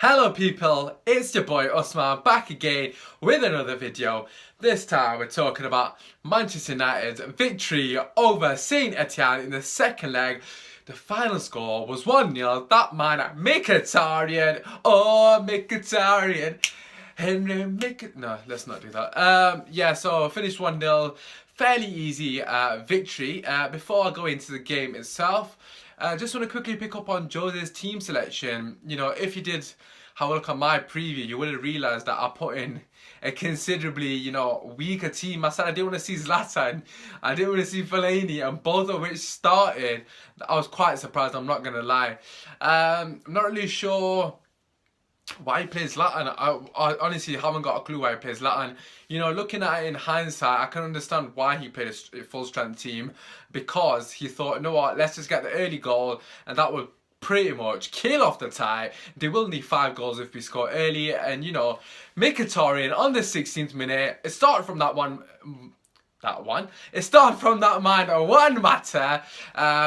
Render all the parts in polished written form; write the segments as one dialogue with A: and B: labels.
A: Hello people, it's your boy Usman back again with another video. This time we're talking about Manchester United's victory over St Etienne in the second leg. The final score was 1-0. That man, Mkhitaryan. Oh, Mkhitaryan. Henry Mkhitaryan. No, let's not do that. Yeah, so finished 1-0. Fairly easy victory. Before I go into the game itself, just want to quickly pick up on Jose's team selection. You know, if you did have a look at my preview, you would have realised that I put in a considerably, weaker team. I said I didn't want to see Zlatan, I didn't want to see Fellaini, and both of which started. I was quite surprised, I'm not going to lie. I'm not really sure why he plays Zlatan. I honestly haven't got a clue why he plays Zlatan. You know, looking at it in hindsight, I can understand why he played a full strength team, because he thought, you know what, let's just get the early goal and that will pretty much kill off the tie. They will need 5 goals if we score early. And you know, Mkhitaryan on the 16th minute, it started from it started from that man, Juan Mata,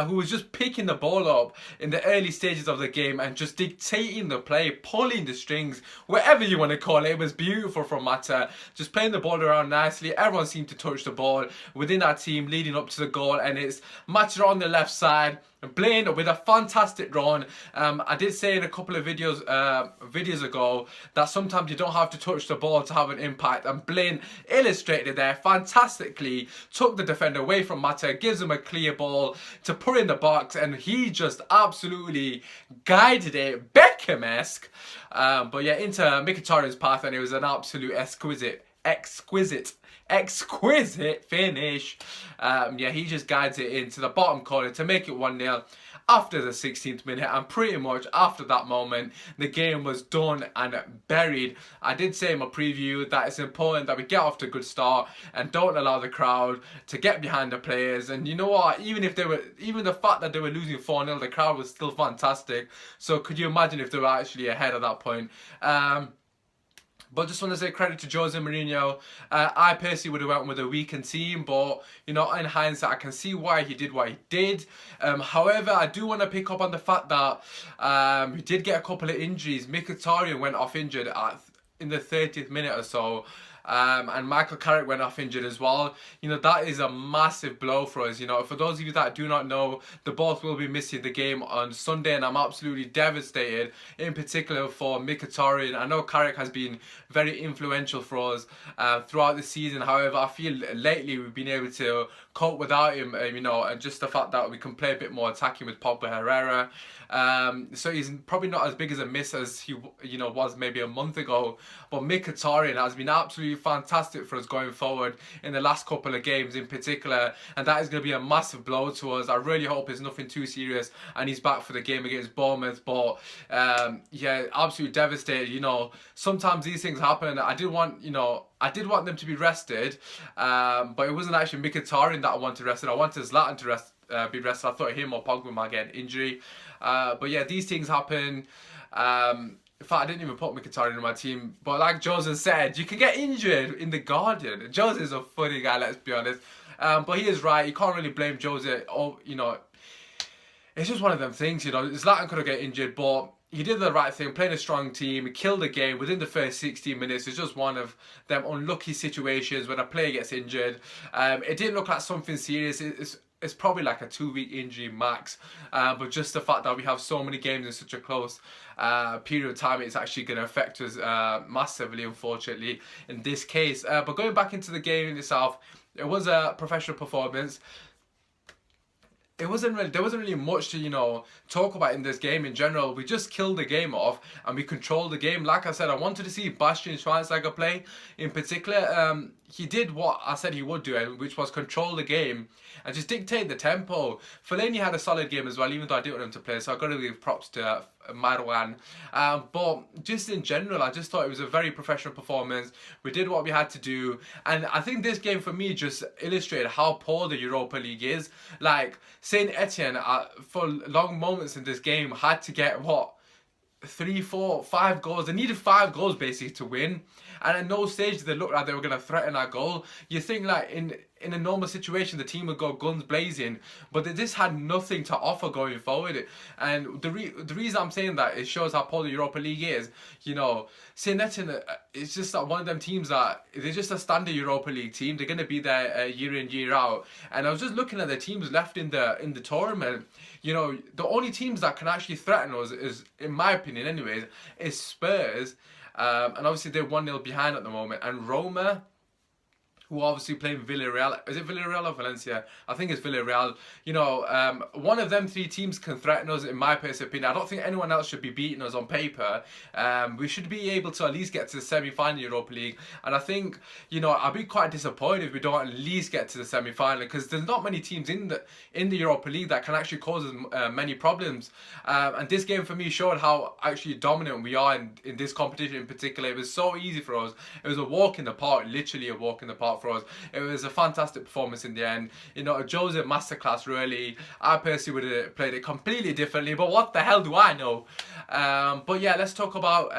A: who was just picking the ball up in the early stages of the game and just dictating the play, pulling the strings, whatever you want to call it. It was beautiful from Mata, just playing the ball around nicely. Everyone seemed to touch the ball within that team leading up to the goal, and it's Mata on the left side, Blaine with a fantastic run. I did say in a couple of videos ago that sometimes you don't have to touch the ball to have an impact, and Blaine illustrated there fantastically. Took the defender away from Mata, gives him a clear ball to put in the box, and he just absolutely guided it, Beckham-esque. But yeah, into Mkhitaryan's path, and it was an absolute exquisite finish. Yeah, he just guides it into the bottom corner to make it 1-0 after the 16th minute, and pretty much after that moment the game was done and buried. I did say in my preview that it's important that we get off to a good start and don't allow the crowd to get behind the players. And you know what, even the fact that they were losing 4-0, the crowd was still fantastic. So could you imagine if they were actually ahead at that point? But just want to say credit to Jose Mourinho. I personally would have went with a weakened team, but you know, in hindsight, I can see why he did what he did. However, I do want to pick up on the fact that he did get a couple of injuries. Mkhitaryan went off injured in the 30th minute or so. And Michael Carrick went off injured as well. You know, that is a massive blow for us. You know, for those of you that do not know, the both will be missing the game on Sunday, and I'm absolutely devastated, in particular for Mkhitaryan. I know Carrick has been very influential for us throughout the season. However, I feel lately we've been able to cope without him, you know, and just the fact that we can play a bit more attacking with Pogba Herrera. So he's probably not as big as a miss as he was maybe a month ago, but Mkhitaryan has been absolutely fantastic for us going forward in the last couple of games in particular, and that is going to be a massive blow to us. I really hope it's nothing too serious and he's back for the game against Bournemouth. But yeah, absolutely devastated. You know, sometimes these things happen. I did want them to be rested, but it wasn't actually Mkhitaryan that I wanted rested. I wanted Zlatan to be rested. I thought him or Pogba might get an injury. But yeah, these things happen. In fact, I didn't even put Mkhitaryan in my team. But like Jose said, you can get injured in the Guardian. Jose is a funny guy, let's be honest. But he is right. You can't really blame Jose. Oh, you know, it's just one of them things. You know, Zlatan could have got injured, but he did the right thing, playing a strong team, he killed the game within the first 16 minutes. It's just one of them unlucky situations when a player gets injured. It didn't look like something serious. It's probably like a 2-week injury max, but just the fact that we have so many games in such a close period of time, it's actually going to affect us massively, unfortunately, in this case. But going back into the game in itself, it was a professional performance. There wasn't really much to talk about in this game in general. We just killed the game off and we controlled the game. Like I said, I wanted to see Bastian Schweinsteiger play in particular. He did what I said he would do, which was control the game and just dictate the tempo. Fellaini had a solid game as well, even though I didn't want him to play, so I've got to give props to Marwan. But just in general, I just thought it was a very professional performance. We did what we had to do, and I think this game for me just illustrated how poor the Europa League is. Like, Saint Etienne, for long moments in this game, had to get 3, 4, 5 goals. They needed 5 goals basically to win, and at no stage did they look like they were going to threaten that goal. You think like in a normal situation the team would go guns blazing, but they just had nothing to offer going forward. And the reason I'm saying that, it shows how poor the Europa League is. You know, St. Etienne, it's just that one of them teams that they're just a standard Europa League team. They're going to be there year in, year out. And I was just looking at the teams left in the tournament. You know, the only teams that can actually threaten us is, in my opinion anyways, is Spurs. And obviously they're 1-0 behind at the moment. And Roma, who are obviously playing Villarreal. Is it Villarreal or Valencia? I think it's Villarreal. You know, one of them 3 teams can threaten us, in my personal opinion. I don't think anyone else should be beating us on paper. We should be able to at least get to the semi-final Europa League. And I think, you know, I'd be quite disappointed if we don't at least get to the semi-final, because there's not many teams in the Europa League that can actually cause us many problems. And this game for me showed how actually dominant we are in this competition in particular. It was so easy for us. It was a walk in the park, literally a walk in the park for us. It was a fantastic performance in the end. You know, a Jose masterclass really. I personally would have played it completely differently, but what the hell do I know? But yeah, let's talk about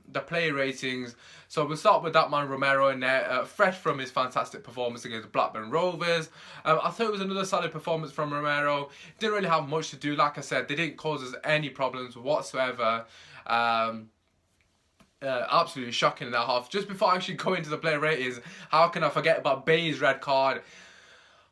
A: the player ratings. So we'll start with that man Romero in there, fresh from his fantastic performance against Blackburn Rovers. I thought it was another solid performance from Romero. Didn't really have much to do. Like I said, they didn't cause us any problems whatsoever. Absolutely shocking in that half. Just before I actually go into the player ratings, how can I forget about Bay's red card?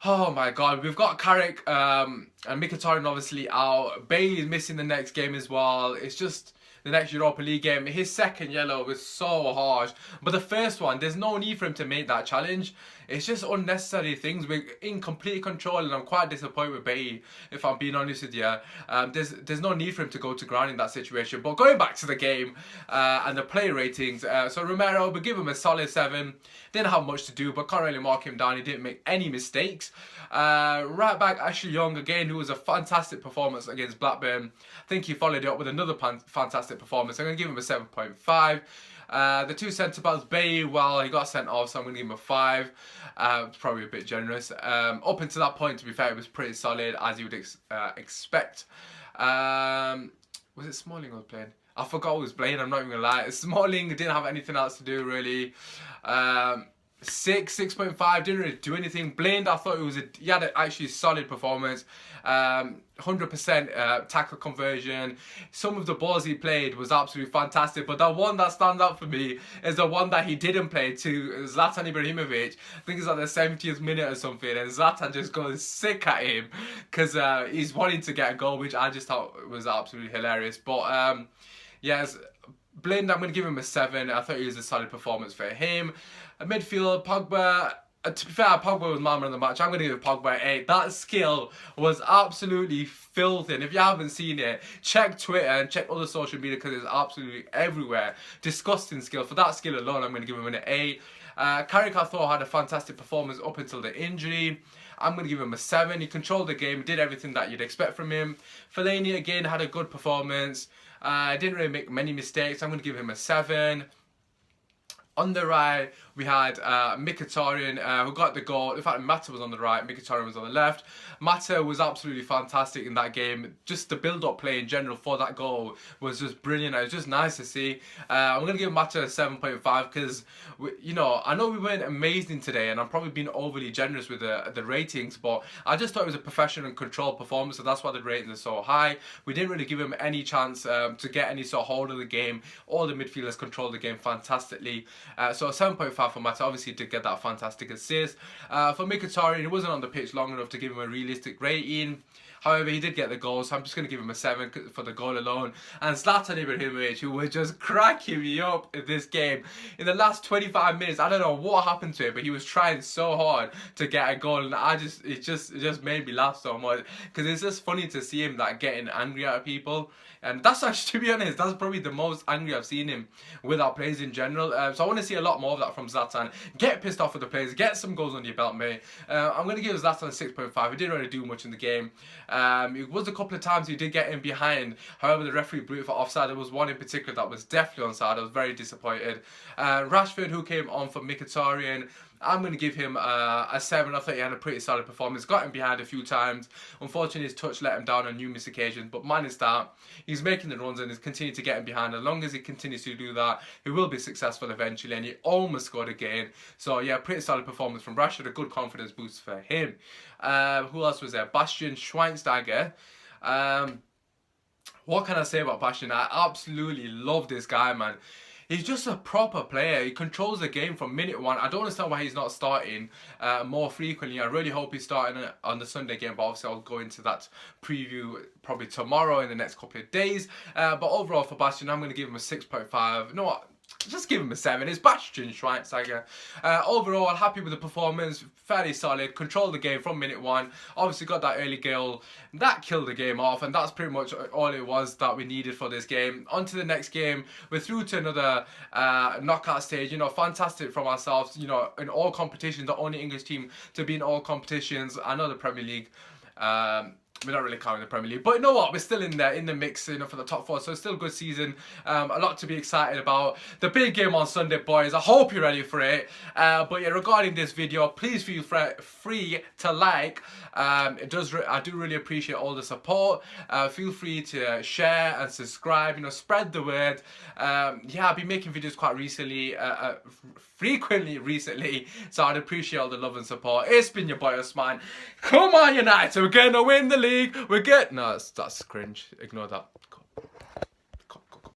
A: Oh my god, we've got Carrick and Mkhitaryan obviously out. Bay is missing the next game as well. It's just the next Europa League game. His second yellow was so harsh, but the first one, there's no need for him to make that challenge. It's just unnecessary things. We're in complete control, and I'm quite disappointed with Bay, if I'm being honest with you. There's no need for him to go to ground in that situation. But going back to the game and the player ratings, so Romero, we give him a solid 7. Didn't have much to do, but can't really mark him down. He didn't make any mistakes. Right back, Ashley Young again, who was a fantastic performance against Blackburn. I think he followed it up with another fantastic performance. I'm going to give him a 7.5. The 2 centre-backs, Bay, well, he got sent off, so I'm going to give him a 5. It's probably a bit generous. Up until that point, to be fair, it was pretty solid, as you would expect. Was it Smalling who was playing? I forgot who was playing, I'm not even going to lie. Smalling didn't have anything else to do, really. 6.5, didn't really do anything. Blind, I thought he had an actually solid performance. 100% tackle conversion. Some of the balls he played was absolutely fantastic, but the one that stands out for me is the one that he didn't play to Zlatan Ibrahimovic. I think it's at the 70th minute or something, and Zlatan just goes sick at him because he's wanting to get a goal, which I just thought was absolutely hilarious. But yes, Blind, I'm going to give him a 7. I thought it was a solid performance for him. Midfield, Pogba. To be fair, Pogba was man of the match. I'm going to give Pogba an 8. That skill was absolutely filthy. And if you haven't seen it, check Twitter and check other social media, because it's absolutely everywhere. Disgusting skill. For that skill alone, I'm going to give him an 8. Carrick, I thought, had a fantastic performance up until the injury. I'm going to give him a 7. He controlled the game, did everything that you'd expect from him. Fellaini, again, had a good performance. Didn't really make many mistakes. I'm going to give him a 7. On the right, we had Mkhitaryan, who got the goal. In fact, Mata was on the right, Mkhitaryan was on the left. Mata was absolutely fantastic in that game. Just the build-up play in general for that goal was just brilliant. It was just nice to see. I'm going to give Mata a 7.5 because, you know, I know we weren't amazing today, and I'm probably being overly generous with the ratings, but I just thought it was a professional and controlled performance, so that's why the ratings are so high. We didn't really give him any chance to get any sort of hold of the game. All the midfielders controlled the game fantastically. So a 7.5 for Mata. Obviously did get that fantastic assist. For Mkhitaryan, he wasn't on the pitch long enough to give him a realistic rating. However, he did get the goal, so I'm just going to give him a 7 for the goal alone. And Zlatan Ibrahimovic, who was just cracking me up in this game. In the last 25 minutes, I don't know what happened to him, but he was trying so hard to get a goal, and it just made me laugh so much, because it's just funny to see him like getting angry at people. And that's actually, to be honest, that's probably the most angry I've seen him with our players in general. So I want to see a lot more of that from Zlatan. Get pissed off with the players, get some goals on your belt, mate. I'm going to give Zlatan a 6.5. He didn't really do much in the game. It was a couple of times he did get in behind. However, the referee blew it for offside. There was one in particular that was definitely onside. I was very disappointed. Rashford, who came on for Mkhitaryan, I'm going to give him a 7. I thought he had a pretty solid performance. Got him behind a few times. Unfortunately, his touch let him down on numerous occasions. But managed that. He's making the runs and he's continued to get him behind. As long as he continues to do that, he will be successful eventually. And he almost scored again. So yeah, pretty solid performance from Rashford. A good confidence boost for him. Who else was there? Bastian Schweinsteiger. What can I say about Bastian? I absolutely love this guy, man. He's just a proper player. He controls the game from minute 1. I don't understand why he's not starting more frequently. I really hope he's starting on the Sunday game, but obviously I'll go into that preview probably tomorrow in the next couple of days. But overall for Bastian, I'm going to give him a 6.5. You know what? Just give him a 7. It's Bastian Schweinsteiger. Overall, happy with the performance. Fairly solid. Controlled the game from minute 1. Obviously got that early goal. That killed the game off. And that's pretty much all it was that we needed for this game. On to the next game. We're through to another knockout stage. You know, fantastic from ourselves. You know, in all competitions. The only English team to be in all competitions. I know the Premier League. We're not really counting the Premier League, but you know what? We're still in there, in the mix, you know, for the top 4. So it's still a good season. A lot to be excited about. The big game on Sunday, boys. I hope you're ready for it. But yeah, regarding this video, please feel free to like. I do really appreciate all the support. Feel free to share and subscribe. You know, spread the word. Yeah, I've been making videos quite recently, frequently recently. So I'd appreciate all the love and support. It's been your boy Osman. Come on, United. We're gonna win the league. We're good. No, that's cringe. Ignore that. Cool.